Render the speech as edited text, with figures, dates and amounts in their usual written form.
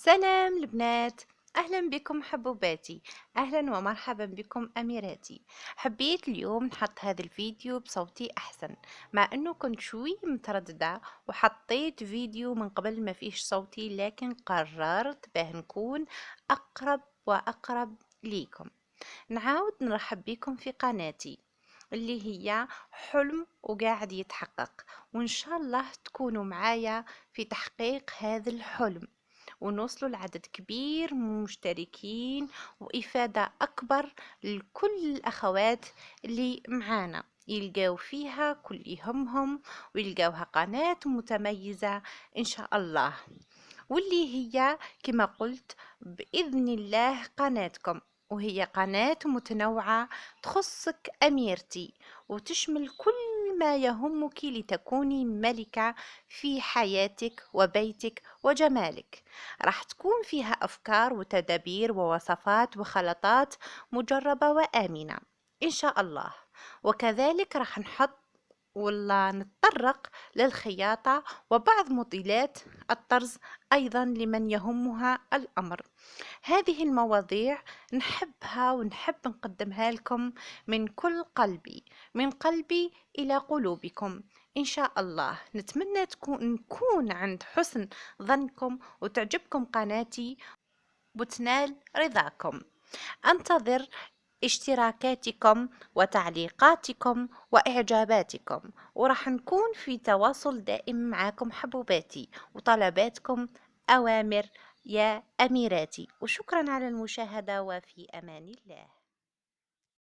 سلام البنات، أهلا بكم حبوباتي. أهلا ومرحبا بكم أميراتي. حبيت اليوم نحط هذا الفيديو بصوتي أحسن، مع أنه كنت شوي مترددة وحطيت فيديو من قبل ما فيش صوتي، لكن قررت باه نكون أقرب وأقرب ليكم. نعاود نرحب بكم في قناتي اللي هي حلم وقاعد يتحقق، وإن شاء الله تكونوا معايا في تحقيق هذا الحلم ونوصلوا لعدد كبير من المشتركين وإفادة أكبر لكل الأخوات اللي معانا، يلقاو فيها كل يهمهم ويلقاوها قناة متميزة إن شاء الله، واللي هي كما قلت بإذن الله قناتكم، وهي قناة متنوعة تخصك أميرتي وتشمل كل ما يهمك لتكوني ملكة في حياتك وبيتك وجمالك. راح تكون فيها أفكار وتدابير ووصفات وخلطات مجربة وآمنة إن شاء الله، وكذلك راح نحط ولا نتطرق للخياطة وبعض موديلات الطرز أيضا لمن يهمها الأمر. هذه المواضيع نحبها ونحب نقدمها لكم من كل قلبي، من قلبي إلى قلوبكم إن شاء الله. نتمنى نكون عند حسن ظنكم وتعجبكم قناتي وتنال رضاكم. أنتظر اشتراكاتكم وتعليقاتكم وإعجاباتكم، وراح نكون في تواصل دائم معكم حبوباتي، وطلباتكم أوامر يا أميراتي. وشكرا على المشاهدة، وفي أمان الله.